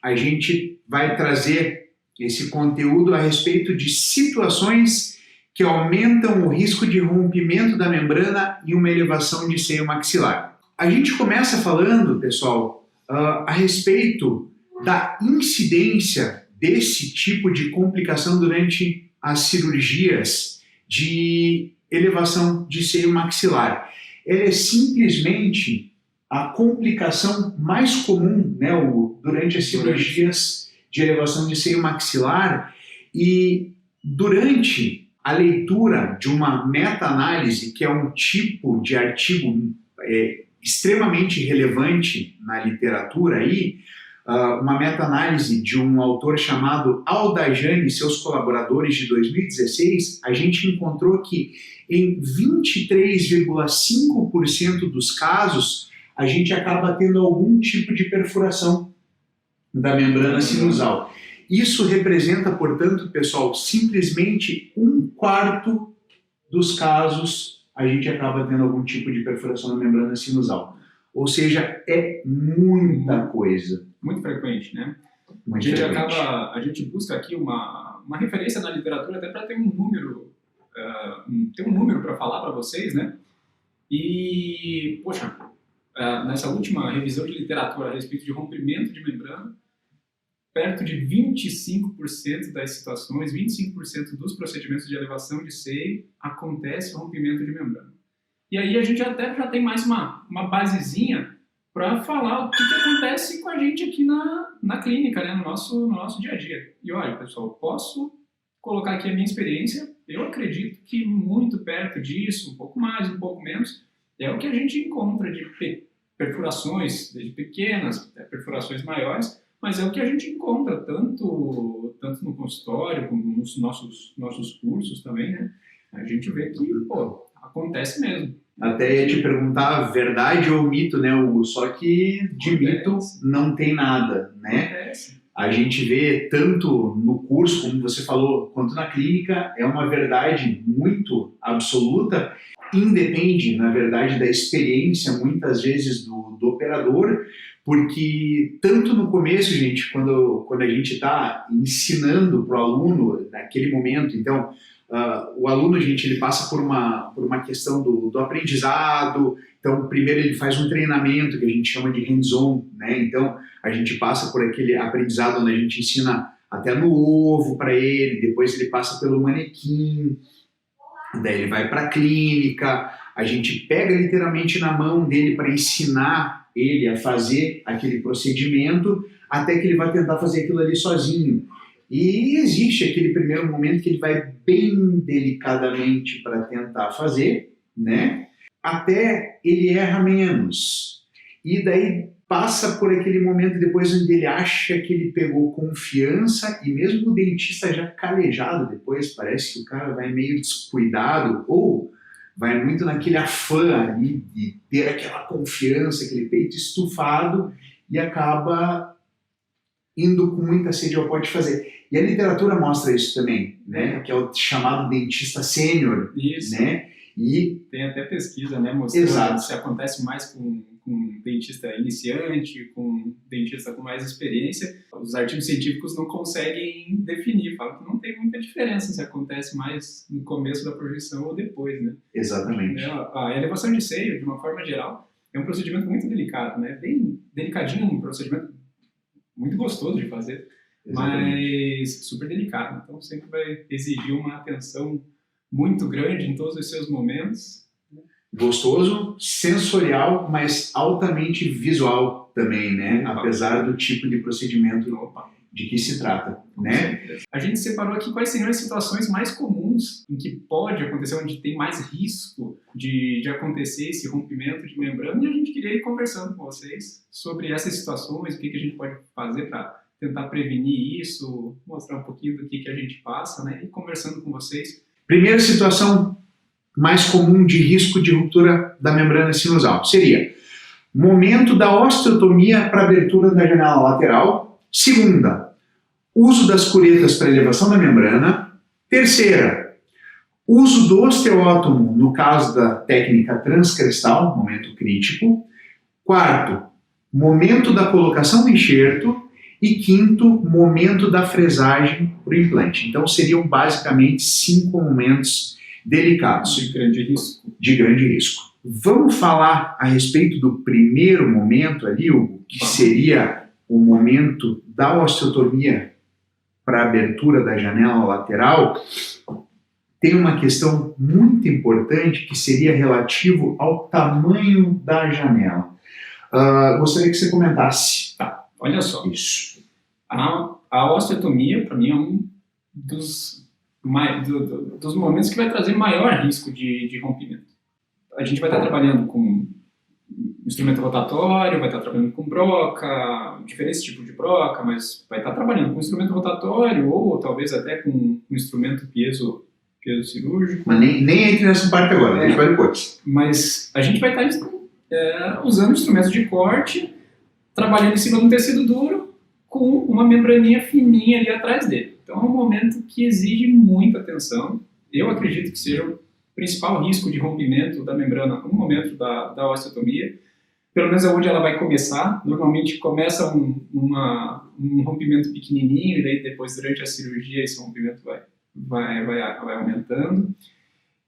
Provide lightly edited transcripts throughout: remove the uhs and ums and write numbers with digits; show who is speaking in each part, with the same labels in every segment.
Speaker 1: a gente vai trazer esse conteúdo a respeito de situações que aumentam o risco de rompimento da membrana e uma elevação de seio maxilar. A gente começa falando, pessoal, a respeito da incidência desse tipo de complicação durante as cirurgias de elevação de seio maxilar. Ela é simplesmente a complicação mais comum, né, durante as cirurgias de elevação de seio maxilar, e durante a leitura de uma meta-análise, que é um tipo de artigo extremamente relevante na literatura aí, uma meta-análise de um autor chamado Al-Dajani e seus colaboradores de 2016, a gente encontrou que em 23,5% dos casos a gente acaba tendo algum tipo de perfuração da membrana sinusal. Isso representa, portanto, pessoal, simplesmente 1/4 dos casos a gente acaba tendo algum tipo de perfuração na membrana sinusal. Ou seja, é muita coisa.
Speaker 2: Muito frequente, né?
Speaker 1: Muito
Speaker 2: frequente.
Speaker 1: A
Speaker 2: gente busca aqui uma referência na literatura até para ter um número, para falar para vocês, né? E, poxa, nessa última revisão de literatura a respeito de rompimento de membrana, perto de 25% das situações, 25% dos procedimentos de elevação de seio, acontece rompimento de membrana. E aí a gente até já tem mais uma basezinha para falar o que acontece com a gente aqui na clínica, né, no nosso dia a dia. E olha, pessoal, posso colocar aqui a minha experiência, eu acredito que muito perto disso, um pouco mais, um pouco menos, é o que a gente encontra de perfurações, desde pequenas até perfurações maiores, mas é o que a gente encontra tanto no consultório como nos nossos cursos também, né? A gente vê que, pô, acontece mesmo.
Speaker 1: Até ia te perguntar, verdade ou mito, né, Hugo? Só que de mito não tem nada, né?
Speaker 2: Acontece.
Speaker 1: A gente vê tanto no curso, como você falou, quanto na clínica, é uma verdade muito absoluta. Independe, na verdade, da experiência, muitas vezes, do operador, porque tanto no começo, gente, quando a gente está ensinando para o aluno, naquele momento, então, o aluno, gente, ele passa por uma questão do aprendizado. Então, primeiro ele faz um treinamento que a gente chama de hands-on, né? Então, a gente passa por aquele aprendizado onde a gente ensina até no ovo para ele, depois ele passa pelo manequim, daí ele vai para a clínica, a gente pega literalmente na mão dele para ensinar ele a fazer aquele procedimento, até que ele vai tentar fazer aquilo ali sozinho. E existe aquele primeiro momento que ele vai bem delicadamente para tentar fazer, né? Até ele erra menos. E daí passa por aquele momento depois onde ele acha que ele pegou confiança, e mesmo o dentista já calejado depois, parece que o cara vai meio descuidado, ou vai muito naquele afã ali de ter aquela confiança, aquele peito estufado, e acaba indo com muita sede ao pode fazer. E a literatura mostra isso também, né? Que é o chamado dentista sênior, né? E
Speaker 2: tem até pesquisa, né, mostrando
Speaker 1: exato.
Speaker 2: Se acontece mais com dentista iniciante, com dentista com mais experiência. Os artigos científicos não conseguem definir, falam que não tem muita diferença se acontece mais no começo da projeção ou depois, né?
Speaker 1: Exatamente.
Speaker 2: A elevação de seio, de uma forma geral, é um procedimento muito delicado, né? Bem delicadinho, um procedimento muito gostoso de fazer, mas super delicado. Então sempre vai exigir uma atenção muito grande em todos os seus momentos.
Speaker 1: Gostoso, sensorial, mas altamente visual também, né? Apesar do tipo de procedimento de que se trata, né?
Speaker 2: A gente separou aqui quais seriam as situações mais comuns em que pode acontecer, onde tem mais risco de acontecer esse rompimento de membrana, e a gente queria ir conversando com vocês sobre essas situações, o que a gente pode fazer para tentar prevenir isso, mostrar um pouquinho do que a gente passa, né? E conversando com vocês.
Speaker 1: Primeira situação mais comum de risco de ruptura da membrana sinusal seria momento da osteotomia para abertura da janela lateral. Segunda, uso das curetas para elevação da membrana. Terceira, uso do osteótomo no caso da técnica transcrestal, momento crítico. Quarto, momento da colocação do enxerto. E quinto, momento da fresagem para o implante. Então, seriam basicamente 5 momentos delicados.
Speaker 2: De grande risco.
Speaker 1: De grande risco. Vamos falar a respeito do primeiro momento ali, Hugo, que seria o momento da osteotomia para a abertura da janela lateral. Tem uma questão muito importante que seria relativo ao tamanho da janela. Gostaria que você comentasse.
Speaker 2: Tá, olha só.
Speaker 1: Isso.
Speaker 2: A osteotomia, para mim, é um dos momentos que vai trazer maior risco de rompimento. A gente vai estar trabalhando com instrumento rotatório, vai estar trabalhando com broca, diferentes tipos de broca, mas vai estar trabalhando com instrumento rotatório ou talvez até com um instrumento piezo cirúrgico.
Speaker 1: Mas nem entre nessa parte agora, a gente vai depois.
Speaker 2: Mas a gente vai estar usando instrumentos de corte, trabalhando em cima de um tecido duro com uma membraninha fininha ali atrás dele. Então é um momento que exige muita atenção. Eu acredito que seja o principal risco de rompimento da membrana no momento da osteotomia. Pelo menos é onde ela vai começar. Normalmente começa um rompimento pequenininho e daí depois durante a cirurgia esse rompimento vai aumentando.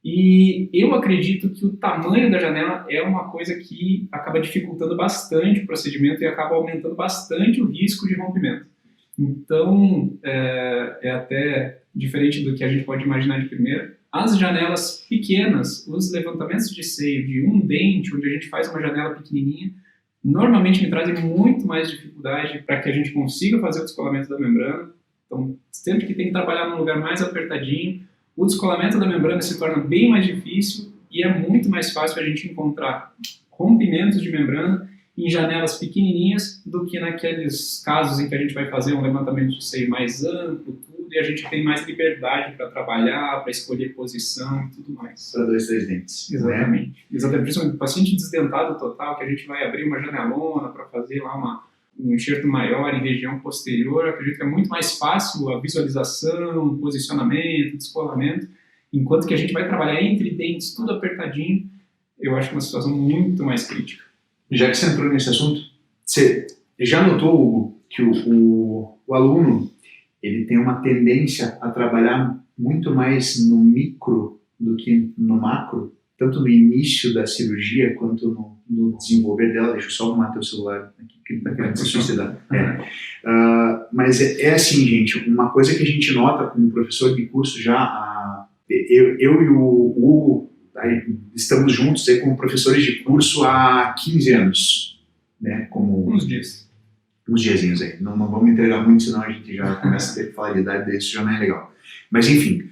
Speaker 2: E eu acredito que o tamanho da janela é uma coisa que acaba dificultando bastante o procedimento e acaba aumentando bastante o risco de rompimento. Então, é até diferente do que a gente pode imaginar de primeira. As janelas pequenas, os levantamentos de seio de um dente, onde a gente faz uma janela pequenininha, normalmente me trazem muito mais dificuldade para que a gente consiga fazer o descolamento da membrana. Então, sempre que tem que trabalhar num lugar mais apertadinho, o descolamento da membrana se torna bem mais difícil e é muito mais fácil a gente encontrar rompimentos de membrana em janelas pequenininhas do que naqueles casos em que a gente vai fazer um levantamento de seio mais amplo, tudo, e a gente tem mais liberdade para trabalhar, para escolher posição e tudo mais.
Speaker 1: Para 2, 3 dentes.
Speaker 2: Exatamente.
Speaker 1: Né?
Speaker 2: Exatamente. Principalmente paciente desdentado total, que a gente vai abrir uma janelona para fazer lá um enxerto maior em região posterior. Eu acredito que é muito mais fácil a visualização, o posicionamento, o descolamento, enquanto que a gente vai trabalhar entre dentes, tudo apertadinho. Eu acho uma situação muito mais crítica.
Speaker 1: Já que você entrou nesse assunto, você já notou, Hugo, que o aluno ele tem uma tendência a trabalhar muito mais no micro do que no macro, tanto no início da cirurgia quanto no desenvolver dela? Deixa eu só arrumar teu celular aqui, que ele está querendo se suicidar. Mas é assim, gente, uma coisa que a gente nota como professor de curso já, eu e o Hugo, estamos juntos aí como professores de curso há 15 anos, né?
Speaker 2: Uns
Speaker 1: diazinhos aí. Não vamos entregar muito, senão a gente já começa a ter que falar de idade, isso já não é legal. Mas enfim,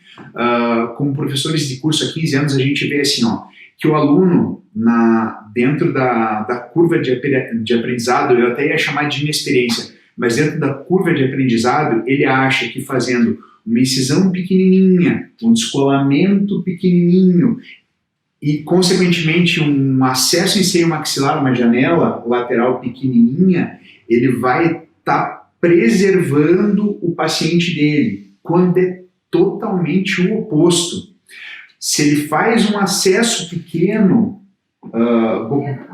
Speaker 1: como professores de curso há 15 anos, a gente vê assim, que o aluno, dentro da curva de aprendizado, eu até ia chamar de inexperiência, mas dentro da curva de aprendizado, ele acha que fazendo uma incisão pequenininha, um descolamento pequenininho, e, consequentemente, um acesso em seio maxilar, uma janela lateral pequenininha, ele vai estar preservando o paciente dele, quando é totalmente o oposto. Se ele faz um acesso pequeno,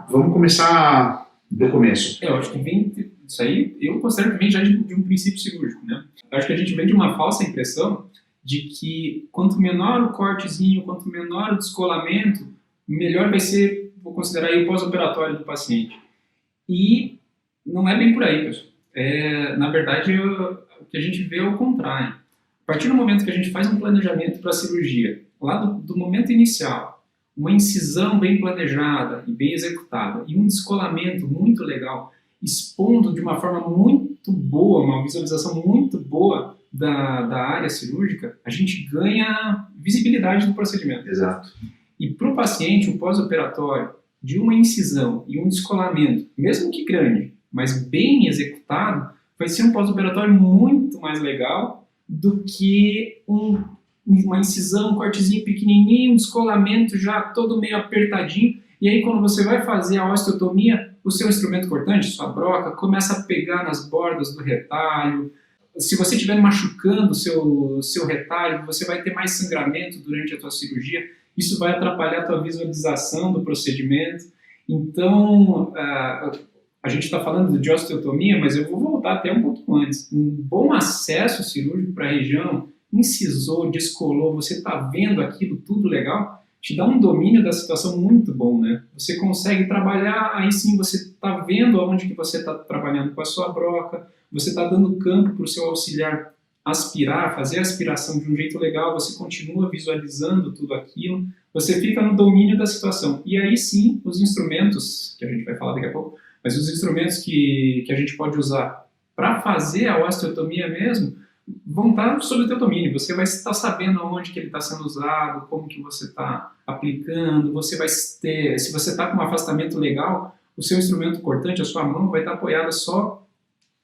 Speaker 1: vamos começar do começo.
Speaker 2: Eu acho que vem, isso aí, eu considero que vem já de um princípio cirúrgico, né? Eu acho que a gente vem de uma falsa impressão de que quanto menor o cortezinho, quanto menor o descolamento, melhor vai ser, vou considerar aí o pós-operatório do paciente. E não é bem por aí, pessoal. Na verdade, o que a gente vê é o contrário. A partir do momento que a gente faz um planejamento para a cirurgia, lá do momento inicial, uma incisão bem planejada e bem executada, e um descolamento muito legal, expondo de uma forma muito boa, uma visualização muito boa da área cirúrgica, a gente ganha visibilidade do procedimento.
Speaker 1: Exato.
Speaker 2: E para o paciente, o pós-operatório de uma incisão e um descolamento, mesmo que grande, mas bem executado, vai ser um pós-operatório muito mais legal do que uma incisão, um cortezinho pequenininho, um descolamento já todo meio apertadinho, e aí quando você vai fazer a osteotomia, o seu instrumento cortante, sua broca, começa a pegar nas bordas do retalho. Se você estiver machucando o seu retalho, você vai ter mais sangramento durante a tua cirurgia, isso vai atrapalhar a tua visualização do procedimento. Então, a gente está falando de osteotomia, mas eu vou voltar até um pouquinho antes. Um bom acesso cirúrgico para a região, incisor, descolou, você está vendo aquilo tudo legal, te dá um domínio da situação muito bom, né? Você consegue trabalhar, aí sim você está vendo aonde que você está trabalhando com a sua broca, você está dando campo para o seu auxiliar aspirar, fazer a aspiração de um jeito legal, você continua visualizando tudo aquilo, você fica no domínio da situação. E aí sim, os instrumentos, que a gente vai falar daqui a pouco, mas os instrumentos que a gente pode usar para fazer a osteotomia mesmo, vão estar sob o teu domínio. Você vai estar sabendo onde que ele está sendo usado, como que você está aplicando, você vai ter, se você está com um afastamento legal, o seu instrumento cortante, a sua mão vai estar apoiada só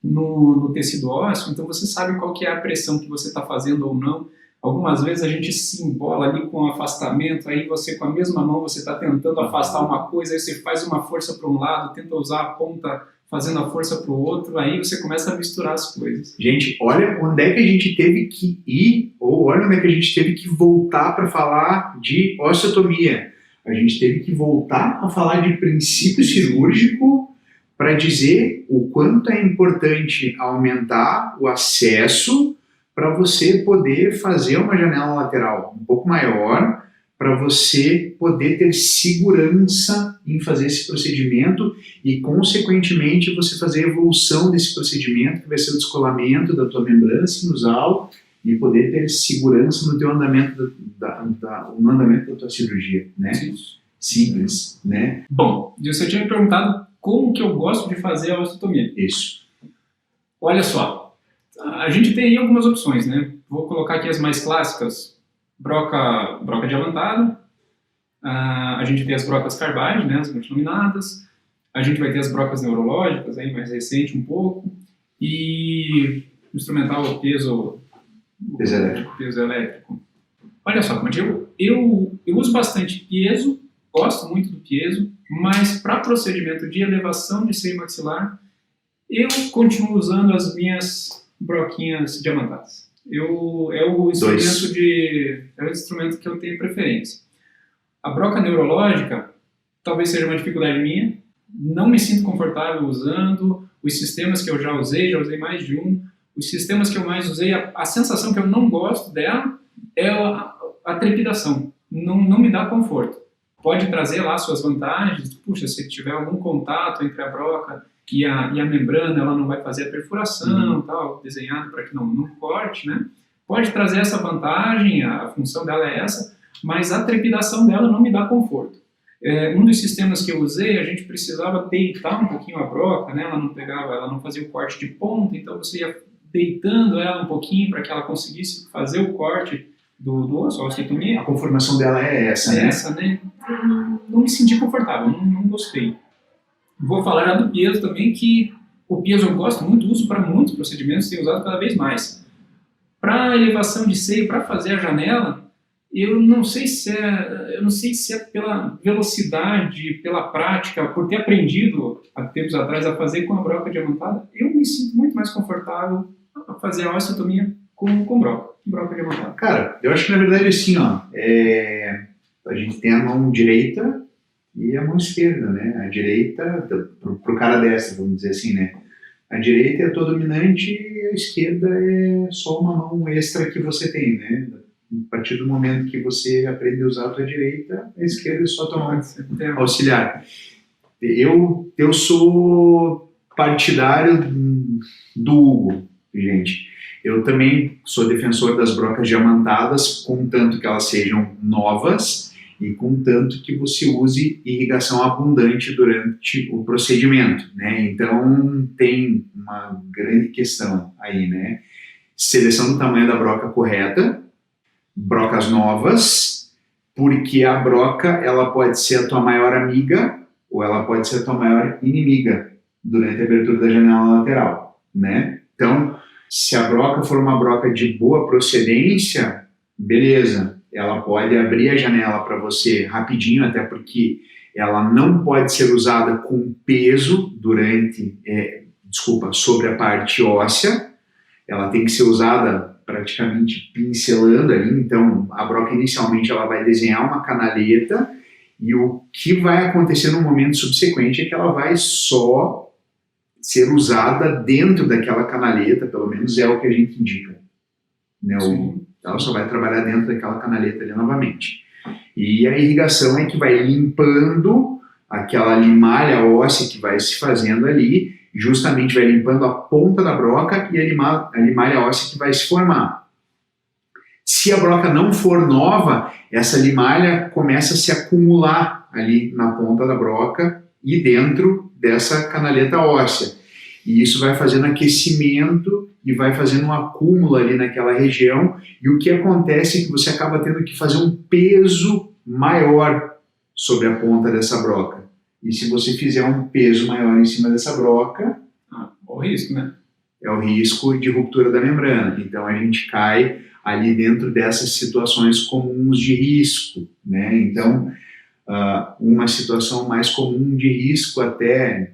Speaker 2: no tecido ósseo, então você sabe qual que é a pressão que você está fazendo ou não. Algumas vezes a gente se embola ali com o afastamento, aí você com a mesma mão você está tentando afastar uma coisa, aí você faz uma força para um lado, tenta usar a ponta fazendo a força para o outro, aí você começa a misturar as coisas.
Speaker 1: Gente, olha onde é que a gente teve que ir, ou olha onde é que a gente teve que voltar para falar de osteotomia. A gente teve que voltar a falar de princípio cirúrgico para dizer o quanto é importante aumentar o acesso para você poder fazer uma janela lateral um pouco maior, para você poder ter segurança em fazer esse procedimento e, consequentemente, você fazer a evolução desse procedimento, que vai ser o descolamento da tua membrana sinusal e poder ter segurança no teu andamento no andamento da tua cirurgia, né? Simples, né?
Speaker 2: Bom, você tinha me perguntado como que eu gosto de fazer a osteotomia.
Speaker 1: Isso.
Speaker 2: Olha só, a gente tem aí algumas opções, né? Vou colocar aqui as mais clássicas. Broca diamantada, a gente tem as brocas Carbide, né, as multilaminadas, a gente vai ter as brocas neurológicas, aí mais recente um pouco, e o instrumental peso elétrico. Olha só, como eu uso bastante piezo, gosto muito do piezo, mas para procedimento de elevação de seio maxilar, eu continuo usando as minhas broquinhas diamantadas. É o instrumento que eu tenho preferência. A broca neurológica talvez seja uma dificuldade minha, não me sinto confortável usando. Os sistemas que eu já usei mais de um. Os sistemas que eu mais usei, a sensação que eu não gosto dela é a trepidação, não me dá conforto. Pode trazer lá suas vantagens, puxa, se tiver algum contato entre a broca e a membrana, ela não vai fazer a perfuração, tal, desenhado para que não corte, né? Pode trazer essa vantagem, a função dela é essa, mas a trepidação dela não me dá conforto. Um dos sistemas que eu usei, a gente precisava deitar um pouquinho a broca, né? Ela não fazia o corte de ponta, então você ia deitando ela um pouquinho para que ela conseguisse fazer o corte do osso, a osteotomia.
Speaker 1: A conformação dela é essa, né?
Speaker 2: Essa, né? Não me senti confortável, não gostei. Vou falar já do piezo também, que o piezo eu gosto muito, uso para muitos procedimentos, tenho usado cada vez mais. Para elevação de seio, para fazer a janela, eu não sei se é pela velocidade, pela prática, por ter aprendido há tempos atrás a fazer com a broca diamantada, eu me sinto muito mais confortável a fazer a osteotomia com broca diamantada.
Speaker 1: Cara, eu acho que na verdade assim, ó, a gente tem a mão direita e a mão esquerda, né? A direita, pro cara dessa, vamos dizer assim, né? A direita é a tua dominante e a esquerda é só uma mão extra que você tem, né? A partir do momento que você aprende a usar a tua direita, a esquerda é só a tua mão auxiliar. Eu sou partidário do Hugo, gente. Eu também sou defensor das brocas diamantadas, contanto que elas sejam novas e contanto que você use irrigação abundante durante o procedimento, né? Então, tem uma grande questão aí, né? Seleção do tamanho da broca correta, brocas novas, porque a broca, ela pode ser a tua maior amiga ou ela pode ser a tua maior inimiga durante a abertura da janela lateral, né? Então, se a broca for uma broca de boa procedência, beleza, ela pode abrir a janela para você rapidinho, até porque ela não pode ser usada com peso sobre a parte óssea, ela tem que ser usada praticamente pincelando ali, então a broca inicialmente ela vai desenhar uma canaleta e o que vai acontecer no momento subsequente é que ela vai só ser usada dentro daquela canaleta, pelo menos é o que a gente indica. Né? Ela só vai trabalhar dentro daquela canaleta ali novamente. E a irrigação é que vai limpando aquela limalha óssea que vai se fazendo ali, justamente vai limpando a ponta da broca e a limalha óssea que vai se formar. Se a broca não for nova, essa limalha começa a se acumular ali na ponta da broca e dentro dessa canaleta óssea. E isso vai fazendo aquecimento e vai fazendo um acúmulo ali naquela região, e o que acontece é que você acaba tendo que fazer um peso maior sobre a ponta dessa broca. E se você fizer um peso maior em cima dessa broca...
Speaker 2: o risco, né?
Speaker 1: É o risco de ruptura da membrana. Então a gente cai ali dentro dessas situações comuns de risco, né? Então, uma situação mais comum de risco até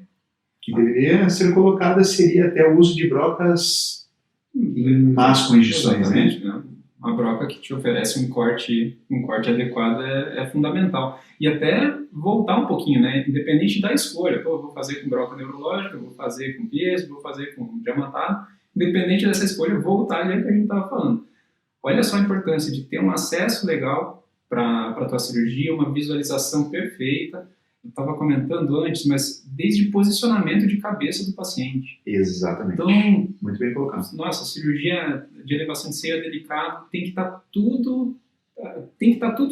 Speaker 1: que deveria ser colocada seria até o uso de brocas em más condições, né?
Speaker 2: Uma broca que te oferece um corte adequado é fundamental. E até voltar um pouquinho, né? Independente da escolha. Pô, vou fazer com broca neurológica, vou fazer com piezo, vou fazer com diamantado. Independente dessa escolha, voltar ali ao que a gente estava falando. Olha só a importância de ter um acesso legal para a tua cirurgia, uma visualização perfeita. Eu estava comentando antes, mas desde posicionamento de cabeça do paciente.
Speaker 1: Exatamente.
Speaker 2: Então,
Speaker 1: muito bem colocado.
Speaker 2: Nossa, cirurgia de elevação de ceia delicado tem que estar tudo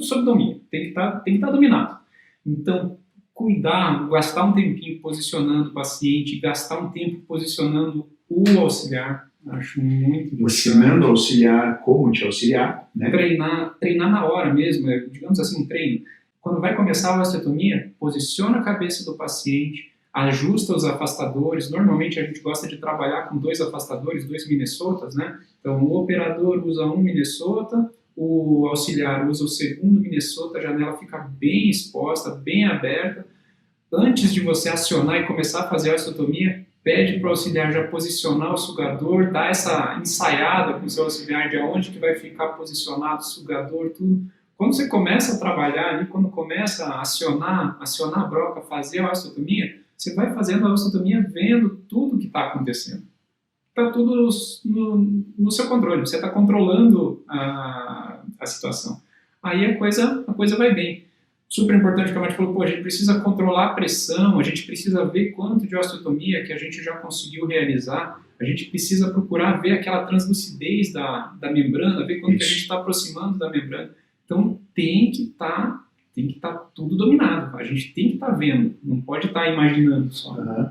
Speaker 2: sob domínio, tem que estar dominado. Então, cuidar, gastar um tempinho posicionando o paciente, gastar um tempo posicionando o auxiliar, acho muito importante.
Speaker 1: Ensinando o auxiliar como te auxiliar, né?
Speaker 2: Treinar na hora mesmo, digamos assim, um treino. Quando vai começar a osteotomia, posiciona a cabeça do paciente, ajusta os afastadores. Normalmente a gente gosta de trabalhar com 2 afastadores, 2 Minnesotas, né? Então o operador usa um Minnesota, o auxiliar usa o segundo Minnesota, a janela fica bem exposta, bem aberta. Antes de você acionar e começar a fazer a osteotomia, pede para o auxiliar já posicionar o sugador, dá essa ensaiada com o seu auxiliar de aonde que vai ficar posicionado o sugador, tudo. Quando você começa a trabalhar ali, quando começa a acionar a broca, fazer a osteotomia, você vai fazendo a osteotomia vendo tudo que está acontecendo. Está tudo no seu controle, você está controlando a situação. Aí a coisa vai bem. Super importante, como a gente falou, a gente precisa controlar a pressão, a gente precisa ver quanto de osteotomia que a gente já conseguiu realizar, a gente precisa procurar ver aquela translucidez da membrana, ver quanto que a gente está aproximando da membrana. Então tem que estar tudo dominado, a gente tem que estar vendo, não pode estar imaginando só.
Speaker 1: Uhum.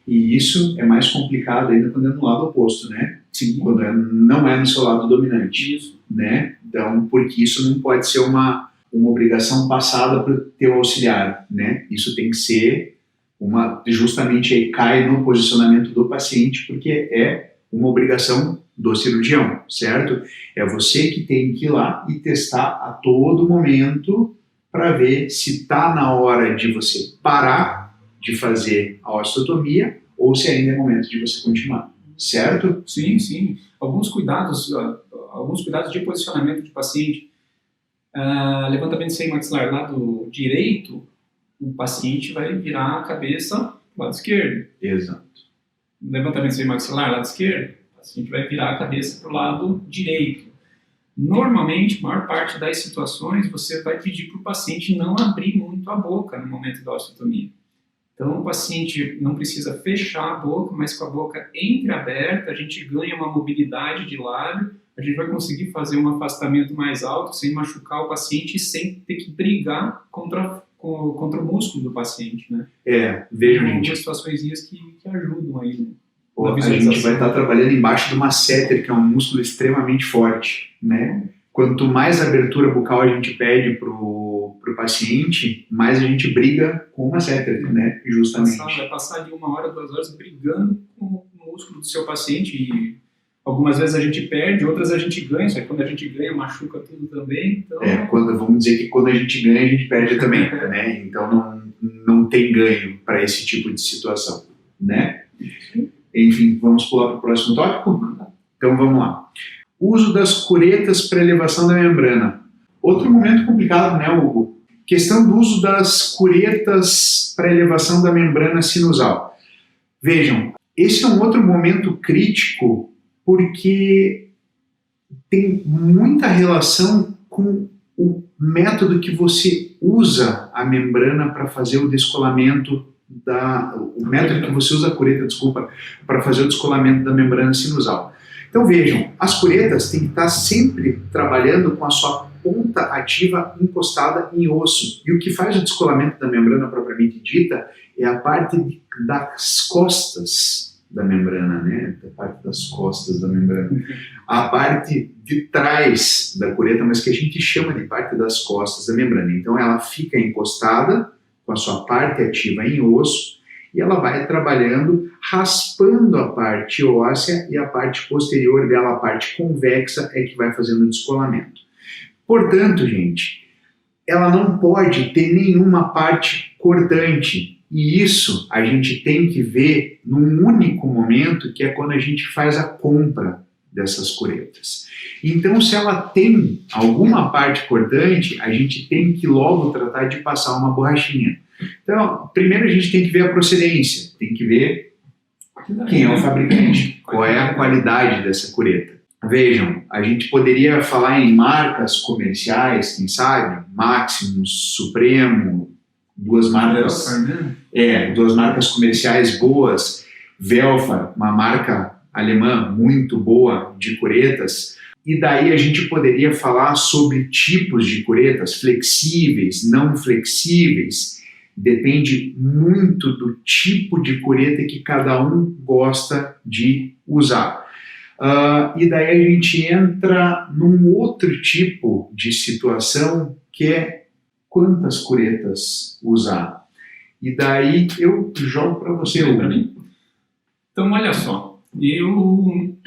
Speaker 1: E isso é mais complicado ainda quando é no lado oposto, né?
Speaker 2: Sim.
Speaker 1: Quando não é no seu lado dominante.
Speaker 2: Isso.
Speaker 1: Né? Então, porque isso não pode ser uma obrigação passada para o teu auxiliar, né? Isso tem que ser justamente aí cai no posicionamento do paciente, porque é uma obrigação do cirurgião, certo? É você que tem que ir lá e testar a todo momento para ver se está na hora de você parar de fazer a osteotomia ou se ainda é momento de você continuar, certo?
Speaker 2: Sim, sim. Alguns cuidados de posicionamento de paciente. Levantamento sem maxilar lado direito, o paciente vai virar a cabeça do lado esquerdo.
Speaker 1: Exato.
Speaker 2: Levantamento sem maxilar lado esquerdo, o paciente vai virar a cabeça para o lado direito. Normalmente, a maior parte das situações, você vai pedir para o paciente não abrir muito a boca no momento da osteotomia. Então, o paciente não precisa fechar a boca, mas com a boca entreaberta, a gente ganha uma mobilidade de lábio, a gente vai conseguir fazer um afastamento mais alto, sem machucar o paciente e sem ter que brigar contra o músculo do paciente, né?
Speaker 1: Vejam, gente.
Speaker 2: Algumas situações que ajudam aí, né?
Speaker 1: A gente vai estar trabalhando embaixo de uma masseter, que é um músculo extremamente forte, né? Quanto mais abertura bucal a gente pede pro paciente, mais a gente briga com o masseter, né? Justamente.
Speaker 2: Vai passar ali 1 hora, 2 horas brigando com o músculo do seu paciente e algumas vezes a gente perde, outras a gente ganha, só que quando a gente ganha machuca tudo também. Então...
Speaker 1: vamos dizer que quando a gente ganha, a gente perde também, né? Então não tem ganho para esse tipo de situação, né? Enfim, vamos pular para o próximo tópico? Então vamos lá. Uso das curetas para elevação da membrana. Outro momento complicado, né, Hugo? Questão do uso das curetas para elevação da membrana sinusal. Vejam, esse é um outro momento crítico porque tem muita relação com o método que você usa a membrana para fazer o descolamento o método que você usa a cureta, para fazer o descolamento da membrana sinusal. Então vejam, as curetas têm que estar sempre trabalhando com a sua ponta ativa encostada em osso. E o que faz o descolamento da membrana propriamente dita é a parte das costas da membrana, né? A parte das costas da membrana. A parte de trás da cureta, mas que a gente chama de parte das costas da membrana. Então ela fica encostada com a sua parte ativa em osso e ela vai trabalhando, raspando a parte óssea e a parte posterior dela, a parte convexa, é que vai fazendo o descolamento. Portanto, gente, ela não pode ter nenhuma parte cortante. E isso a gente tem que ver num único momento, que é quando a gente faz a compra dessas curetas. Então, se ela tem alguma parte cortante, a gente tem que logo tratar de passar uma borrachinha. Então, primeiro a gente tem que ver a procedência, tem que ver quem é o fabricante, qual é a qualidade dessa cureta. Vejam, a gente poderia falar em marcas comerciais, quem sabe, Maximus, Supremo, duas marcas comerciais boas, Velfar, uma marca alemã muito boa de curetas, e daí a gente poderia falar sobre tipos de curetas, flexíveis, não flexíveis, depende muito do tipo de cureta que cada um gosta de usar. E daí a gente entra num outro tipo de situação, que é quantas curetas usar. E daí eu jogo para você.
Speaker 2: Para mim? Então, olha só, eu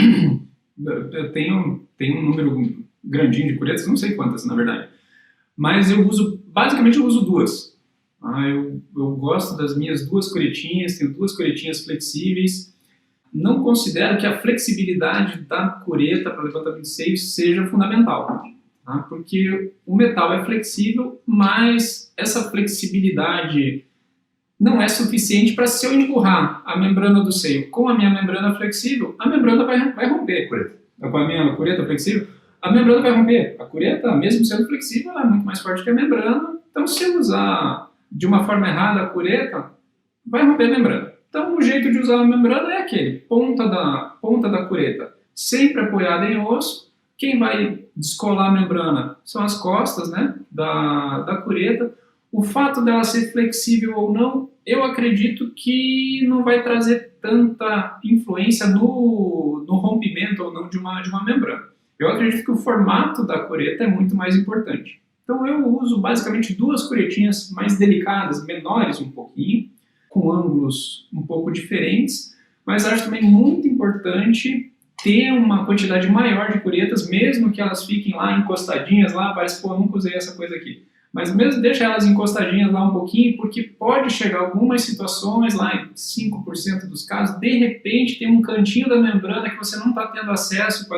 Speaker 2: tenho um número grandinho de curetas, não sei quantas, na verdade, mas basicamente eu uso duas. Eu gosto das minhas duas curetinhas, tenho duas curetinhas flexíveis. Não considero que a flexibilidade da cureta para levantamento de seios seja fundamental, tá? Porque o metal é flexível, mas essa flexibilidade não é suficiente para, se eu empurrar a membrana do seio com a minha membrana flexível, a membrana vai romper. Com a minha cureta flexível, a membrana vai romper. A cureta, mesmo sendo flexível, ela é muito mais forte que a membrana. Então, se eu usar de uma forma errada a cureta, vai romper a membrana. Então, o jeito de usar a membrana é aquele, ponta da cureta, sempre apoiada em osso. Quem vai descolar a membrana são as costas, né, da cureta. O fato dela ser flexível ou não, eu acredito que não vai trazer tanta influência no rompimento ou não de uma membrana. Eu acredito que o formato da cureta é muito mais importante. Então eu uso basicamente duas curetinhas mais delicadas, menores um pouquinho, com ângulos um pouco diferentes, mas acho também muito importante ter uma quantidade maior de curetas, mesmo que elas fiquem lá encostadinhas, lá parece, pô, eu nunca usei essa coisa aqui. Mas mesmo deixa elas encostadinhas lá um pouquinho, porque pode chegar algumas situações, lá em 5% dos casos, de repente tem um cantinho da membrana que você não está tendo acesso com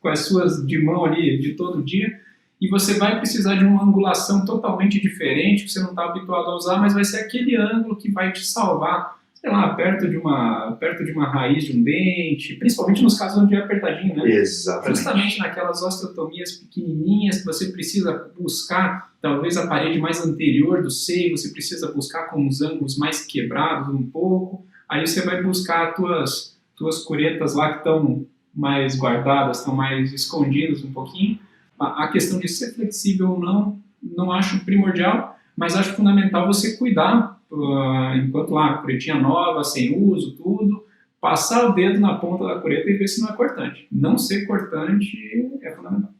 Speaker 2: as suas de mão ali de todo dia, e você vai precisar de uma angulação totalmente diferente, que você não está habituado a usar, mas vai ser aquele ângulo que vai te salvar, sei lá, perto de uma raiz de um dente, principalmente nos casos onde é apertadinho, né?
Speaker 1: Exatamente.
Speaker 2: Justamente naquelas osteotomias pequenininhas que você precisa buscar, talvez a parede mais anterior do seio, você precisa buscar com os ângulos mais quebrados um pouco, aí você vai buscar as tuas curetas lá que estão mais guardadas, estão mais escondidas um pouquinho. A questão de ser flexível ou não acho primordial, mas acho fundamental você cuidar, enquanto lá a curetinha nova, sem uso, tudo, passar o dedo na ponta da cureta e ver se não é cortante. Não ser cortante é fundamental.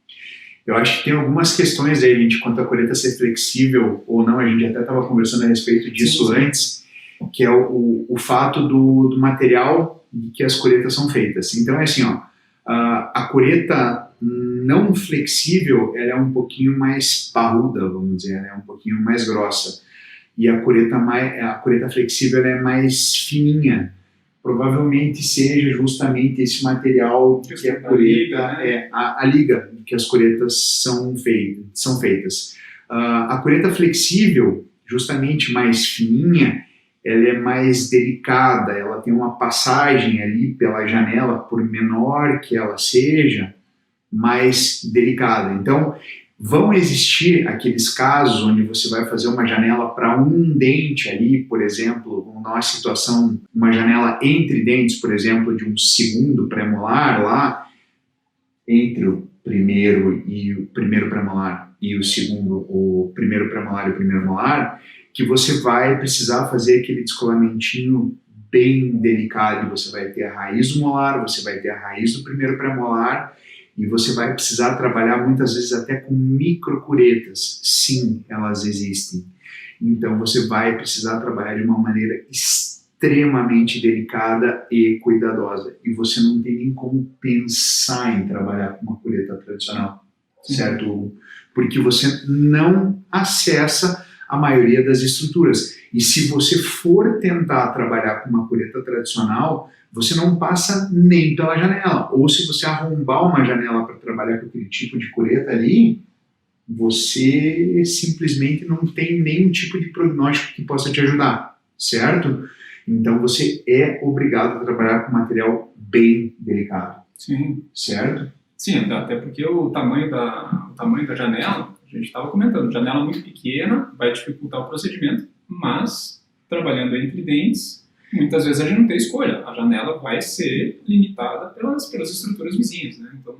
Speaker 1: Eu acho que tem algumas questões aí, gente, quanto a cureta ser flexível ou não, a gente até estava conversando a respeito disso antes, que é o fato do material em que as curetas são feitas. Então é assim, ó, a cureta não flexível, ela é um pouquinho mais parruda, vamos dizer, ela é um pouquinho mais grossa. E a cureta flexível ela é mais fininha. Provavelmente seja justamente esse material que a cureta a liga que as curetas são feitas. A cureta flexível, justamente mais fininha, ela é mais delicada, ela tem uma passagem ali pela janela, por menor que ela seja, mais delicada. Então, vão existir aqueles casos onde você vai fazer uma janela para um dente ali, por exemplo, numa situação, uma janela entre dentes, por exemplo, de um segundo premolar lá, entre o primeiro premolar e o primeiro premolar e o primeiro molar, que você vai precisar fazer aquele descolamentinho bem delicado. Você vai ter a raiz do molar, você vai ter a raiz do primeiro premolar, e você vai precisar trabalhar muitas vezes até com microcuretas. Sim, elas existem. Então você vai precisar trabalhar de uma maneira extremamente delicada e cuidadosa. E você não tem nem como pensar em trabalhar com uma cureta tradicional, certo, Hugo? Porque você não acessa a maioria das estruturas. E se você for tentar trabalhar com uma cureta tradicional, você não passa nem pela janela. Ou se você arrombar uma janela para trabalhar com aquele tipo de cureta ali, você simplesmente não tem nenhum tipo de prognóstico que possa te ajudar, certo? Então você é obrigado a trabalhar com material bem delicado.
Speaker 2: Sim.
Speaker 1: Certo?
Speaker 2: Sim, até porque o tamanho da janela, a gente estava comentando, janela muito pequena vai dificultar o procedimento, mas trabalhando entre dentes, muitas vezes a gente não tem escolha. A janela vai ser limitada pelas estruturas vizinhas, né? Então,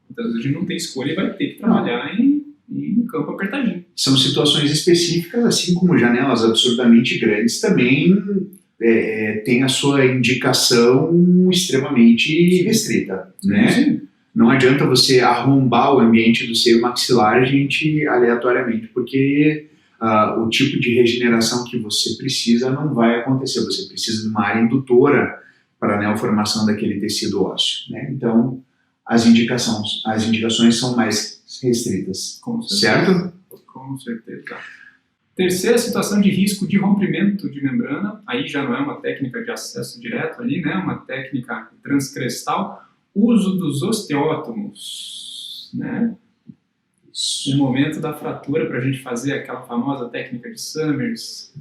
Speaker 2: muitas vezes a gente não tem escolha e vai ter que trabalhar em campo apertadinho.
Speaker 1: São situações específicas, assim como janelas absurdamente grandes também tem a sua indicação extremamente restrita, né?
Speaker 2: Sim.
Speaker 1: Não adianta você arrombar o ambiente do seio maxilar, gente, aleatoriamente, porque o tipo de regeneração que você precisa não vai acontecer. Você precisa de uma área indutora para a neoformação daquele tecido ósseo, né? Então, as indicações são mais restritas.
Speaker 2: Com certeza.
Speaker 1: Certo?
Speaker 2: Com certeza. Terceira situação de risco de rompimento de membrana, aí já não é uma técnica de acesso direto ali, né? Uma técnica transcrestal, uso dos osteótomos, né? No momento da fratura, para a gente fazer aquela famosa técnica de Summers,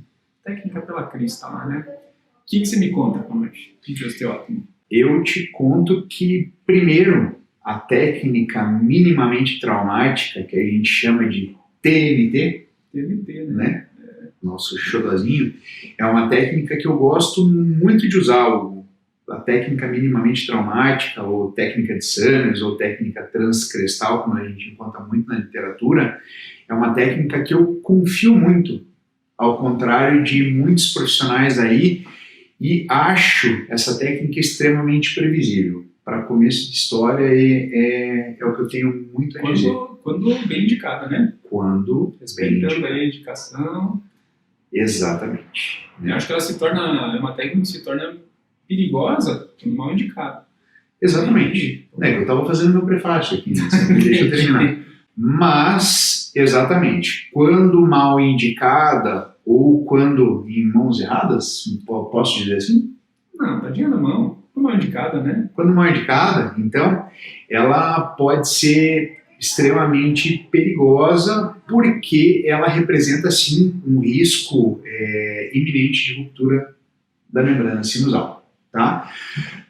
Speaker 2: técnica pela crista lá, né? O que você me conta, Comanche, de osteótomo?
Speaker 1: Eu te conto que, primeiro, a técnica minimamente traumática, que a gente chama de TMT, né? Nosso xodozinho, é uma técnica que eu gosto muito de usar. A técnica minimamente traumática, ou técnica de Summers, ou técnica transcrestal, como a gente encontra muito na literatura, é uma técnica que eu confio muito, ao contrário de muitos profissionais aí, e acho essa técnica extremamente previsível. Para começo de história, é o que eu tenho muito a dizer.
Speaker 2: Quando bem indicada, né?
Speaker 1: Quando
Speaker 2: respeitando aí a indicação.
Speaker 1: Exatamente.
Speaker 2: Eu acho que ela se torna, uma técnica que se torna perigosa quando mal indicada.
Speaker 1: Exatamente. Eu estava fazendo meu prefácio aqui, né? Deixa eu terminar. Mas, exatamente, quando mal indicada ou quando em mãos erradas, posso dizer assim?
Speaker 2: Não, tadinha na mão. Mal indicada, né?
Speaker 1: Quando mal indicada, então, ela pode ser extremamente perigosa porque ela representa, sim, um risco iminente de ruptura da membrana sinusal, tá?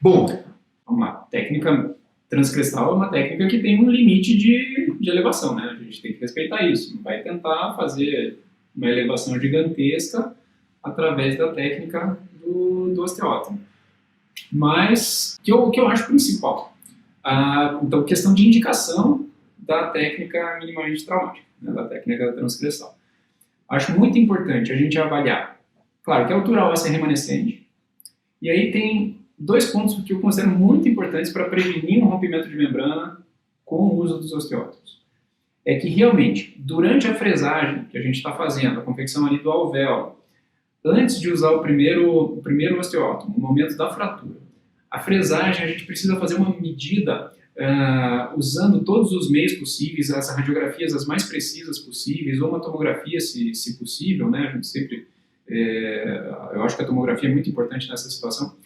Speaker 1: Bom,
Speaker 2: uma técnica transcrestal é uma técnica que tem um limite de elevação, né? A gente tem que respeitar isso. Não vai tentar fazer uma elevação gigantesca através da técnica do osteótomo. Mas, o que eu acho principal, então, questão de indicação da técnica minimamente traumática, né, da técnica transcrestal. Acho muito importante a gente avaliar, claro, que a altura óssea é remanescente, e aí tem dois pontos que eu considero muito importantes para prevenir um rompimento de membrana com o uso dos osteótomos. É que realmente, durante a fresagem que a gente está fazendo, a confecção ali do alvéolo, antes de usar o primeiro osteótomo, no momento da fratura, a fresagem a gente precisa fazer uma medida usando todos os meios possíveis, as radiografias as mais precisas possíveis, ou uma tomografia se possível, né? A gente sempre, eu acho que a tomografia é muito importante nessa situação,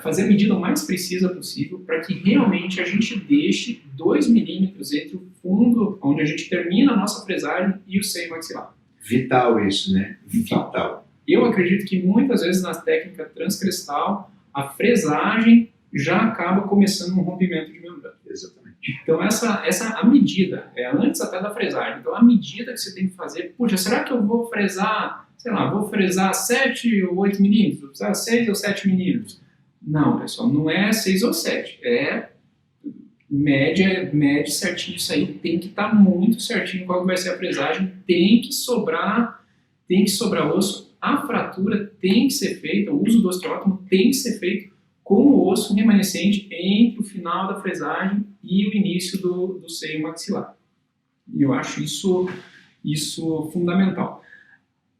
Speaker 2: fazer a medida o mais precisa possível para que realmente a gente deixe 2 milímetros entre o fundo, onde a gente termina a nossa fresagem, e o seio maxilar.
Speaker 1: Vital isso, né? Vital.
Speaker 2: Eu acredito que muitas vezes na técnica transcrestal, a fresagem já acaba começando um rompimento de membrana.
Speaker 1: Exatamente.
Speaker 2: Então, essa a medida, antes até da fresagem, então a medida que você tem que fazer, puxa, será que eu vou fresar, sei lá, vou fresar 7 ou 8 milímetros, vou fresar 6 ou 7 milímetros? Não, pessoal, não é 6 ou 7, mede certinho isso aí, tem que estar muito certinho qual vai ser a fresagem, tem que sobrar osso, a fratura tem que ser feita, o uso do osteótomo tem que ser feito com o osso remanescente entre o final da fresagem e o início do seio maxilar. E eu acho isso fundamental.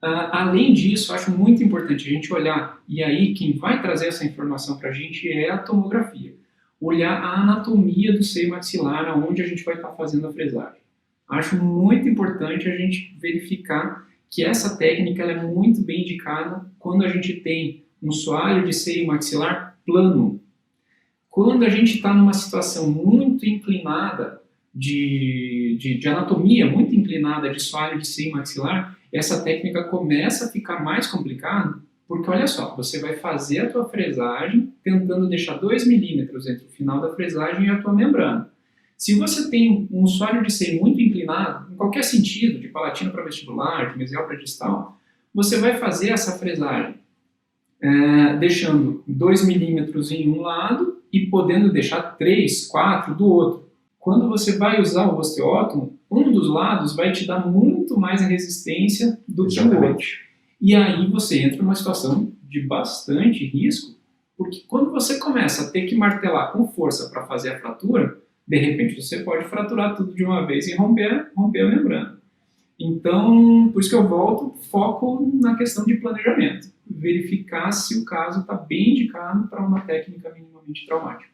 Speaker 2: Além disso, acho muito importante a gente olhar, e aí quem vai trazer essa informação para a gente é a tomografia. Olhar a anatomia do seio maxilar, onde a gente vai estar fazendo a fresagem. Acho muito importante a gente verificar que essa técnica ela é muito bem indicada quando a gente tem um soalho de seio maxilar plano. Quando a gente está numa situação muito inclinada de anatomia, muito inclinada de soalho de seio maxilar, essa técnica começa a ficar mais complicada, porque olha só, você vai fazer a tua fresagem tentando deixar 2 milímetros entre o final da fresagem e a tua membrana. Se você tem um soalho de seio muito inclinado, em qualquer sentido, de palatina para vestibular, de mesial para distal, você vai fazer essa fresagem deixando 2 milímetros em um lado e podendo deixar 3, 4 do outro. Quando você vai usar o osteótomo, um dos lados vai te dar muito mais resistência do que o outro. E aí você entra numa situação de bastante risco, porque quando você começa a ter que martelar com força para fazer a fratura, de repente você pode fraturar tudo de uma vez e romper a membrana. Então, por isso que eu foco na questão de planejamento. Verificar se o caso está bem indicado para uma técnica minimamente traumática.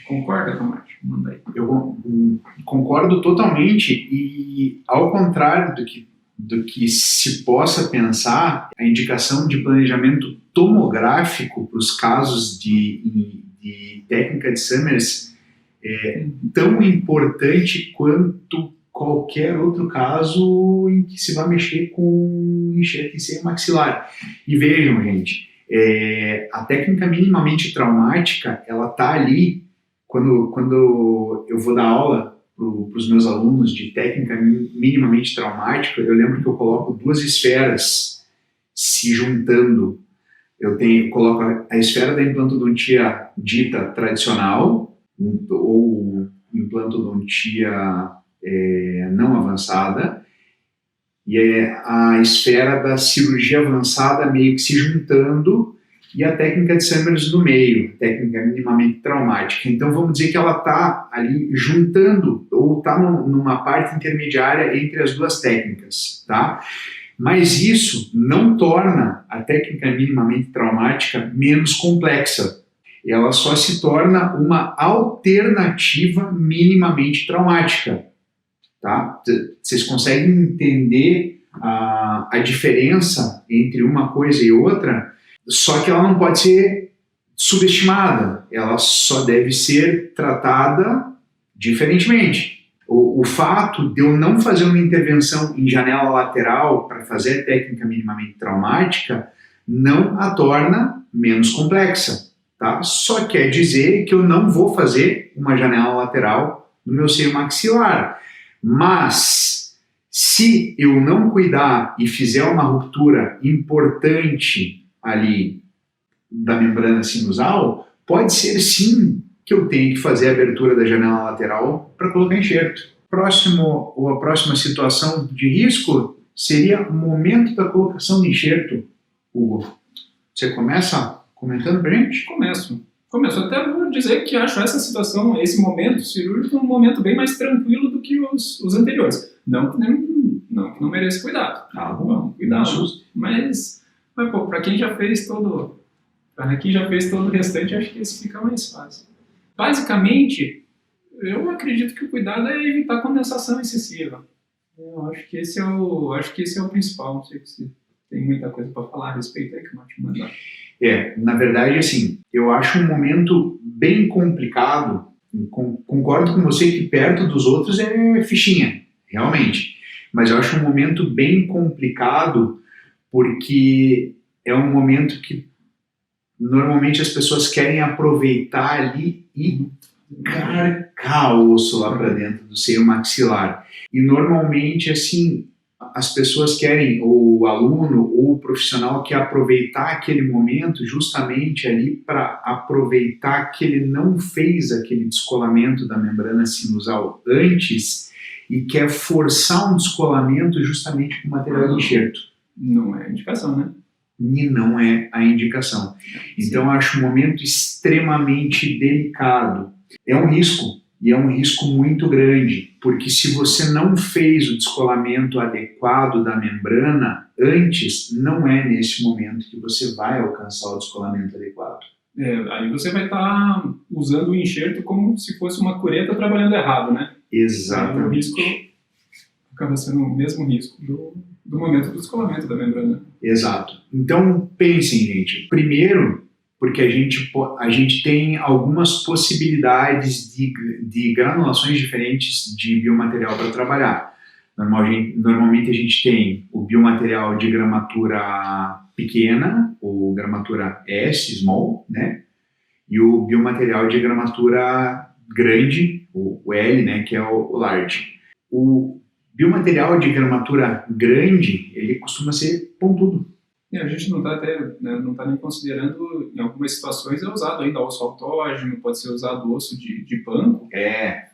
Speaker 2: Concorda, Tomate? Manda aí.
Speaker 1: Eu concordo totalmente e, ao contrário do que se possa pensar, a indicação de planejamento tomográfico para os casos de técnica de Summers é tão importante quanto qualquer outro caso em que se vai mexer com enxerto em seio maxilar. E vejam, gente, a técnica minimamente traumática, ela está ali, quando eu vou dar aula para os meus alunos de técnica minimamente traumática, eu lembro que eu coloco 2 esferas se juntando. Eu coloco a esfera da implantodontia dita tradicional, ou implantodontia não avançada, e a esfera da cirurgia avançada meio que se juntando, e a técnica de Summers no meio, técnica minimamente traumática. Então vamos dizer que ela está ali juntando, ou está numa parte intermediária entre as duas técnicas, tá? Mas isso não torna a técnica minimamente traumática menos complexa. Ela só se torna uma alternativa minimamente traumática. Tá? Vocês conseguem entender a diferença entre uma coisa e outra, só que ela não pode ser subestimada, ela só deve ser tratada diferentemente. O fato de eu não fazer uma intervenção em janela lateral para fazer a técnica minimamente traumática não a torna menos complexa. Tá? Só quer dizer que eu não vou fazer uma janela lateral no meu seio maxilar. Mas, se eu não cuidar e fizer uma ruptura importante ali da membrana sinusal, pode ser sim que eu tenha que fazer a abertura da janela lateral para colocar enxerto. A próxima situação de risco seria o momento da colocação de enxerto. Hugo, você começa comentando para a gente?
Speaker 2: Começo. Até vou dizer que acho essa situação, esse momento cirúrgico, um momento bem mais tranquilo do que os anteriores. Não que não mereça cuidado. Vamos cuidar. Mas pô, para quem já fez todo o restante, acho que esse fica mais fácil. Basicamente, eu acredito que o cuidado é evitar condensação excessiva. Eu acho que esse é o principal. Não sei se tem muita coisa para falar a respeito aí que eu vou te mandar.
Speaker 1: Na verdade, assim, eu acho um momento bem complicado. Concordo com você que perto dos outros é fichinha, realmente. Mas eu acho um momento bem complicado porque é um momento que normalmente as pessoas querem aproveitar ali e carcar o osso lá para dentro do seio maxilar. E normalmente, assim, as pessoas querem, ou o aluno ou o profissional quer aproveitar aquele momento justamente ali para aproveitar que ele não fez aquele descolamento da membrana sinusal antes e quer forçar um descolamento justamente com o material de enxerto.
Speaker 2: Não é indicação, né?
Speaker 1: E não é a indicação. Então, eu acho um momento extremamente delicado. É um risco, e é um risco muito grande, porque se você não fez o descolamento adequado da membrana antes, não é nesse momento que você vai alcançar o descolamento adequado.
Speaker 2: Aí você vai estar usando o enxerto como se fosse uma cureta trabalhando errado, né?
Speaker 1: Exatamente.
Speaker 2: O risco acaba sendo o mesmo risco do momento do descolamento da membrana.
Speaker 1: Exato. Então, pensem, gente. Primeiro, porque a gente tem algumas possibilidades de granulações diferentes de biomaterial para trabalhar. Normalmente a gente tem o biomaterial de gramatura pequena, ou gramatura S, small, né? E o biomaterial de gramatura grande, o L, né? Que é o large. O biomaterial de gramatura grande, ele costuma ser pontudo.
Speaker 2: A gente não está nem considerando, em algumas situações é usado ainda osso autógeno, pode ser usado osso de banco.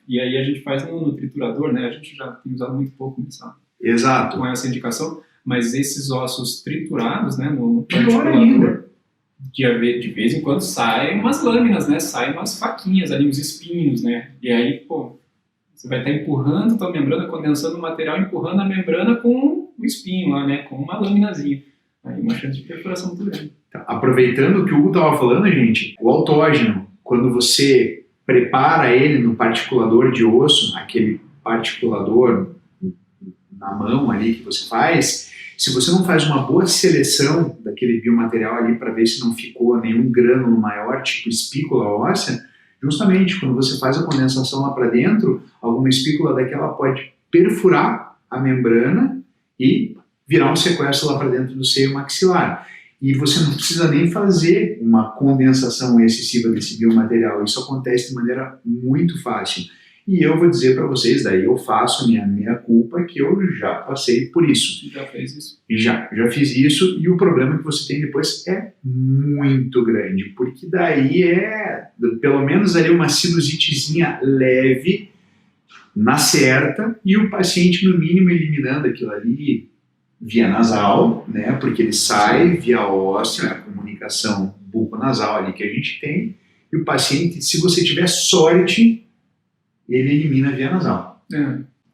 Speaker 2: E aí a gente faz no triturador, né? A gente já tem usado muito pouco
Speaker 1: Exato.
Speaker 2: Com essa indicação, mas esses ossos triturados, né, no articulador, de vez em quando saem umas lâminas, né? Saem umas faquinhas ali, uns espinhos, né? E aí, pô, você vai estar empurrando a tua membrana, condensando o material, empurrando a membrana com o espinho lá, né? Com uma laminazinha. Aí uma chance de perfuração muito grande.
Speaker 1: Aproveitando o que o Hugo estava falando, gente, o autógeno, quando você prepara ele no particulador de osso, aquele particulador na mão ali que você faz, se você não faz uma boa seleção daquele biomaterial ali para ver se não ficou nenhum grânulo maior, tipo espícula óssea, justamente quando você faz a condensação lá para dentro, alguma espícula daquela pode perfurar a membrana e virar um sequestro lá para dentro do seio maxilar. E você não precisa nem fazer uma condensação excessiva desse biomaterial. Isso acontece de maneira muito fácil. E eu vou dizer para vocês, daí eu faço a minha culpa, que eu já passei por isso.
Speaker 2: Já fez isso?
Speaker 1: Já fiz isso, e o problema que você tem depois é muito grande, porque daí pelo menos ali uma sinusitezinha leve, na certa, e o paciente no mínimo eliminando aquilo ali via nasal, né, porque ele sai via óssea, a comunicação buco-nasal ali que a gente tem, e o paciente, se você tiver sorte, ele elimina via nasal.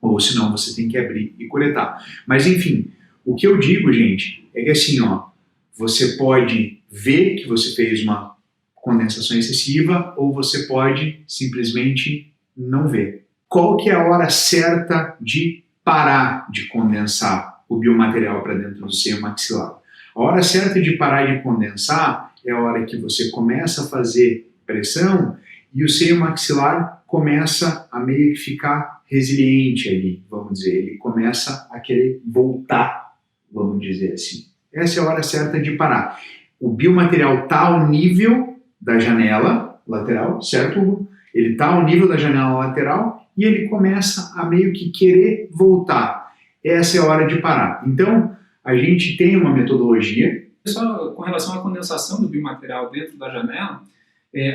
Speaker 1: Ou senão você tem que abrir e coletar. Mas enfim, o que eu digo, gente, é que assim, ó, você pode ver que você fez uma condensação excessiva ou você pode simplesmente não ver. Qual que é a hora certa de parar de condensar o biomaterial para dentro do seio maxilar? A hora certa de parar de condensar é a hora que você começa a fazer pressão e o seio maxilar começa a meio que ficar resiliente ali, vamos dizer. Ele começa a querer voltar, vamos dizer assim. Essa é a hora certa de parar. O biomaterial está ao nível da janela lateral, certo, Hugo? Ele está ao nível da janela lateral e ele começa a meio que querer voltar. Essa é a hora de parar. Então, a gente tem uma metodologia.
Speaker 2: Só com relação à condensação do biomaterial dentro da janela,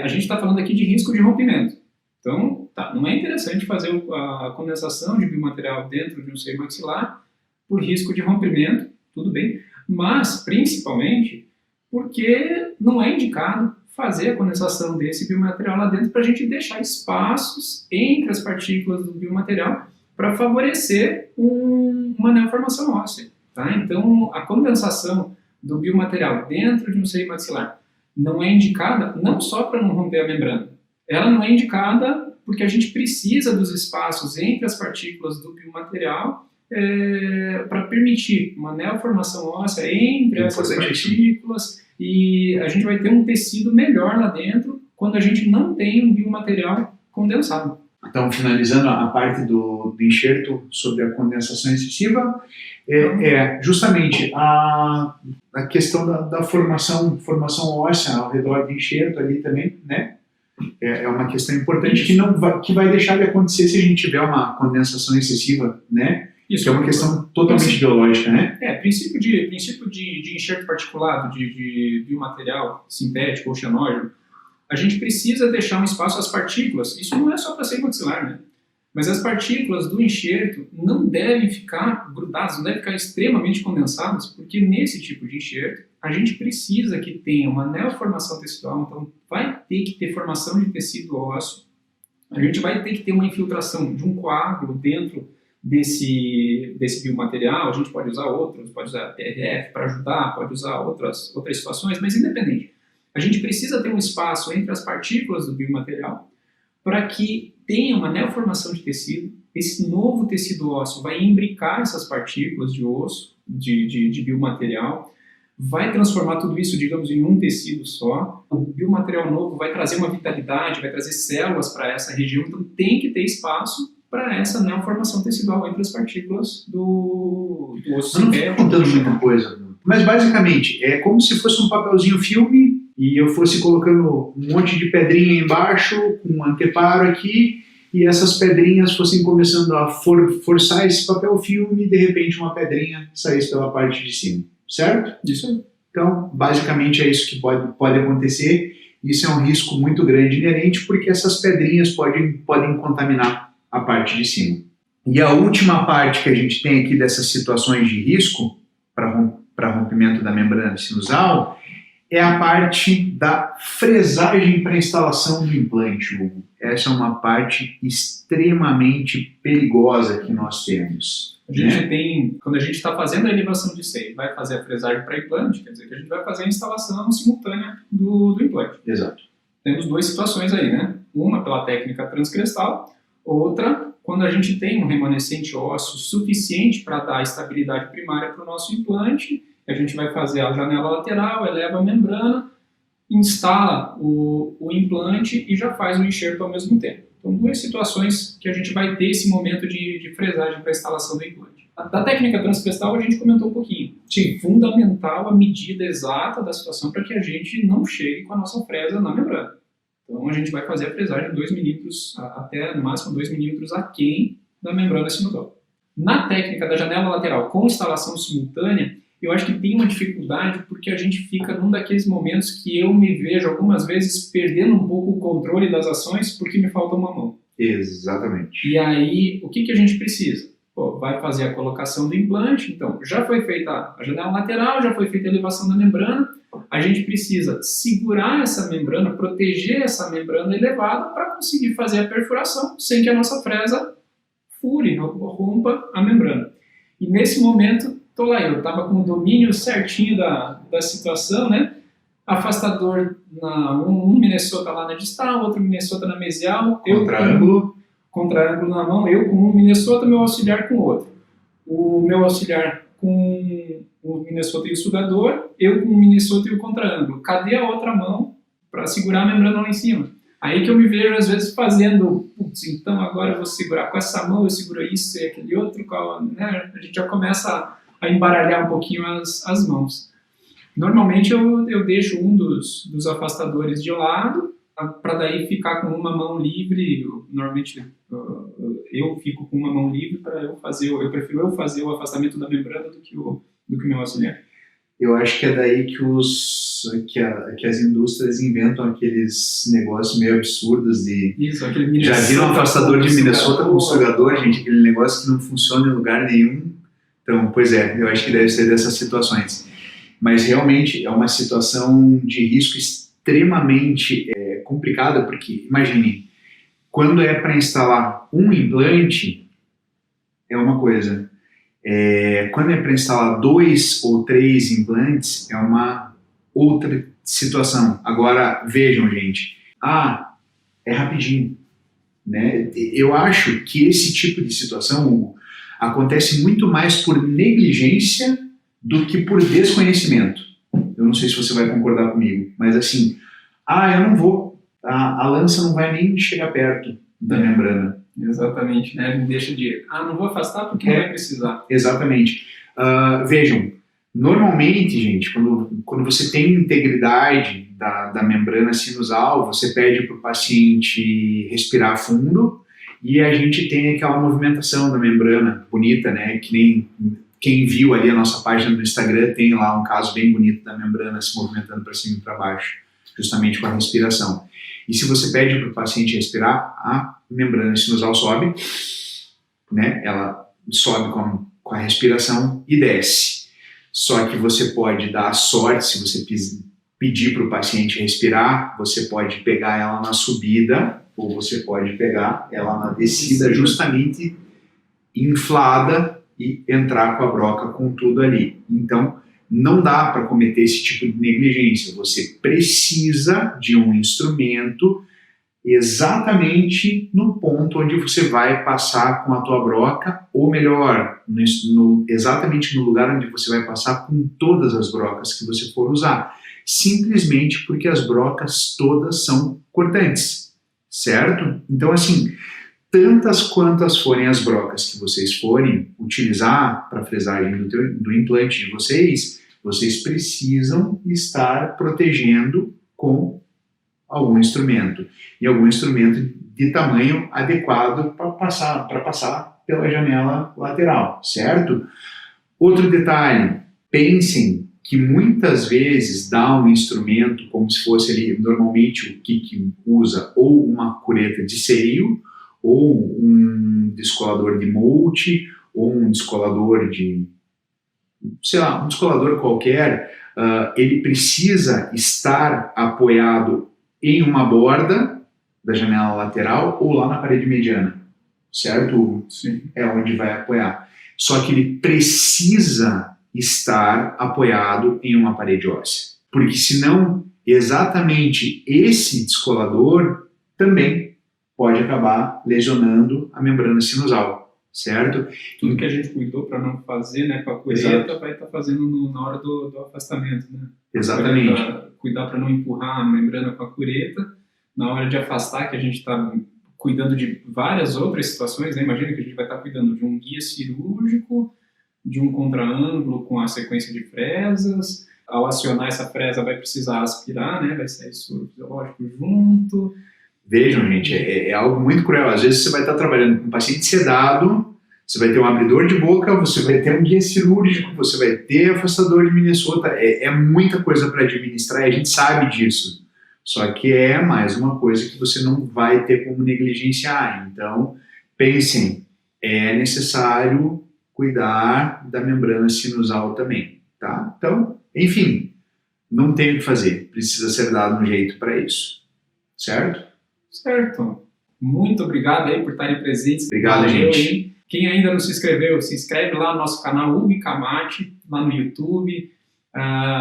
Speaker 2: a gente está falando aqui de risco de rompimento. Então, não é interessante fazer a condensação de biomaterial dentro de um seio maxilar por risco de rompimento, tudo bem, mas principalmente porque não é indicado fazer a condensação desse biomaterial lá dentro para a gente deixar espaços entre as partículas do biomaterial para favorecer uma neoformação óssea. Tá? Então, a condensação do biomaterial dentro de um seio maxilar não é indicada não só para não romper a membrana, ela não é indicada porque a gente precisa dos espaços entre as partículas do biomaterial para permitir uma neoformação óssea entre essas partículas e a gente vai ter um tecido melhor lá dentro quando a gente não tem um biomaterial condensado.
Speaker 1: Então, finalizando a parte do enxerto sobre a condensação excessiva, é justamente a questão da formação óssea ao redor do enxerto ali também, né? É uma questão importante que vai deixar de acontecer se a gente tiver uma condensação excessiva, né? Isso, que é uma questão totalmente biológica, né?
Speaker 2: Princípio de enxerto particulado, de biomaterial sintético ou cianógeno, a gente precisa deixar um espaço às partículas. Isso não é só para ser maxilar, né? Mas as partículas do enxerto não devem ficar grudadas, não devem ficar extremamente condensadas, porque nesse tipo de enxerto a gente precisa que tenha uma neoformação tecidual, então vai ter que ter formação de tecido ósseo, a gente vai ter que ter uma infiltração de um coágulo dentro desse biomaterial, a gente pode usar outros, pode usar PRF para ajudar, pode usar outras situações, mas independente. A gente precisa ter um espaço entre as partículas do biomaterial para que tenha uma neoformação de tecido. Esse novo tecido ósseo vai imbricar essas partículas de osso, de biomaterial, vai transformar tudo isso, digamos, em um tecido só. O biomaterial novo vai trazer uma vitalidade, vai trazer células para essa região, então tem que ter espaço para essa neoformação tecidual entre as partículas do osso.
Speaker 1: Eu não estou contando muita coisa, mas basicamente é como se fosse um papelzinho filme e eu fosse colocando um monte de pedrinha embaixo, com um anteparo aqui, e essas pedrinhas fossem começando a forçar esse papel filme e de repente uma pedrinha saísse pela parte de cima, certo?
Speaker 2: Isso aí.
Speaker 1: Então, basicamente é isso que pode acontecer. Isso é um risco muito grande inerente porque essas pedrinhas podem contaminar a parte de cima. E a última parte que a gente tem aqui dessas situações de risco para rompimento da membrana sinusal é a parte da fresagem para instalação do implante, Hugo. Essa é uma parte extremamente perigosa que nós temos.
Speaker 2: A gente tem, quando a gente está fazendo a elevação de seio, vai fazer a fresagem para implante, quer dizer que a gente vai fazer a instalação simultânea do implante.
Speaker 1: Exato.
Speaker 2: Temos duas situações aí, né? Uma pela técnica transcrestal, outra quando a gente tem um remanescente ósseo suficiente para dar estabilidade primária para o nosso implante. A gente vai fazer a janela lateral, eleva a membrana, instala o implante e já faz o enxerto ao mesmo tempo. Então, duas situações que a gente vai ter esse momento de fresagem para a instalação do implante. Da técnica transcrestal a gente comentou um pouquinho. Sim, fundamental a medida exata da situação para que a gente não chegue com a nossa fresa na membrana. Então, a gente vai fazer a fresagem 2 milímetros, até no máximo 2 milímetros aquém da membrana sinusal. Na técnica da janela lateral com instalação simultânea, eu acho que tem uma dificuldade porque a gente fica num daqueles momentos que eu me vejo algumas vezes perdendo um pouco o controle das ações porque me falta uma mão.
Speaker 1: Exatamente.
Speaker 2: E aí, o que a gente precisa? Vai fazer a colocação do implante, então já foi feita a janela lateral, já foi feita a elevação da membrana, a gente precisa segurar essa membrana, proteger essa membrana elevada para conseguir fazer a perfuração sem que a nossa fresa fure, rompa a membrana. E nesse momento, eu estava com o domínio certinho da situação, né? Afastador, um Minnesota lá na distal, outro Minnesota na mesial. Contra-ângulo na mão, eu com um Minnesota, meu auxiliar com o outro. O meu auxiliar com o Minnesota e o sugador, eu com o Minnesota e o contra-ângulo. Cadê a outra mão para segurar a membrana lá em cima? Aí que eu me vejo, às vezes, fazendo, então agora eu vou segurar com essa mão, eu seguro isso e aquele outro, né? A gente já começa a embaralhar um pouquinho as mãos. Normalmente eu deixo um dos afastadores de lado, para daí ficar com uma mão livre. Normalmente eu fico com uma mão livre para eu prefiro eu fazer o afastamento da membrana do que o meu auxiliar.
Speaker 1: Eu acho que é daí que as indústrias inventam aqueles negócios meio absurdos de...
Speaker 2: Isso, aquele
Speaker 1: já viram um afastador de Minnesota com sugador, gente, aquele negócio que não funciona em lugar nenhum. Então, pois é, eu acho que deve ser dessas situações. Mas realmente é uma situação de risco extremamente complicada, porque, imaginem, quando é para instalar um implante, é uma coisa. Quando é para instalar 2 ou 3 implantes, é uma outra situação. Agora, vejam, gente, é rapidinho, né? Eu acho que esse tipo de situação, Hugo, acontece muito mais por negligência do que por desconhecimento. Eu não sei se você vai concordar comigo, mas assim, eu não vou, a lança não vai nem chegar perto, da membrana.
Speaker 2: Exatamente, né? Não deixa de, não vou afastar porque não vai precisar.
Speaker 1: Exatamente. Vejam, normalmente, gente, quando você tem integridade da membrana sinusal, você pede para o paciente respirar fundo e a gente tem aquela movimentação da membrana bonita, né? Que nem quem viu ali a nossa página do Instagram tem lá um caso bem bonito da membrana se movimentando para cima e para baixo, justamente com a respiração. E se você pede para o paciente respirar, a membrana sinusal sobe, né? Ela sobe com a respiração e desce. Só que você pode dar a sorte, se você pedir para o paciente respirar, você pode pegar ela na subida ou você pode pegar ela na descida, justamente inflada e entrar com a broca com tudo ali. Então, não dá para cometer esse tipo de negligência. Você precisa de um instrumento exatamente no ponto onde você vai passar com a tua broca, ou melhor, exatamente no lugar onde você vai passar com todas as brocas que você for usar. Simplesmente porque as brocas todas são cortantes, certo? Então, assim, tantas quantas forem as brocas que vocês forem utilizar para a fresagem do implante de vocês precisam estar protegendo com algum instrumento, e algum instrumento de tamanho adequado para passar pela janela lateral, certo? Outro detalhe, pensem que muitas vezes dá um instrumento como se fosse ali, normalmente o que usa ou uma cureta de seio, ou um descolador de Molt, ou um descolador de, sei lá, um descolador qualquer, ele precisa estar apoiado em uma borda da janela lateral ou lá na parede mediana, certo?
Speaker 2: Sim.
Speaker 1: É onde vai apoiar. Só que ele precisa estar apoiado em uma parede óssea, porque senão exatamente esse descolador também pode acabar lesionando a membrana sinusal, certo?
Speaker 2: Tudo que a gente cuidou para não fazer, né, com a cureta, vai estar fazendo na hora do afastamento, né?
Speaker 1: Exatamente.
Speaker 2: Cuidar para não empurrar a membrana com a cureta, na hora de afastar, que a gente está cuidando de várias outras situações, né? Imagina que a gente vai estar cuidando de um guia cirúrgico, de um contraângulo com a sequência de fresas. Ao acionar essa fresa vai precisar aspirar, né? Vai sair soro fisiológico junto.
Speaker 1: Vejam, gente, é algo muito cruel. Às vezes você vai estar trabalhando com um paciente sedado, você vai ter um abridor de boca, você vai ter um guia cirúrgico, você vai ter afastador de Minnesota. É muita coisa para administrar e a gente sabe disso. Só que é mais uma coisa que você não vai ter como negligenciar. Então, pensem, é necessário cuidar da membrana sinusal também, tá? Então, enfim, não tem o que fazer. Precisa ser dado um jeito para isso. Certo?
Speaker 2: Certo. Muito obrigado aí por estarem presentes.
Speaker 1: Obrigado, gente.
Speaker 2: Hein? Quem ainda não se inscreveu, se inscreve lá no nosso canal Hugo Camati, lá no YouTube.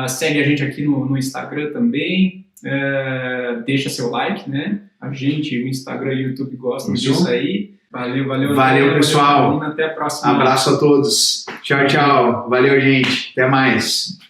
Speaker 2: Segue a gente aqui no Instagram também. Deixa seu like, né? A gente, o Instagram e o YouTube gostam disso aí. Valeu,
Speaker 1: pessoal.
Speaker 2: Até a próxima.
Speaker 1: Abraço a todos. Tchau, tchau. Valeu, gente. Até mais.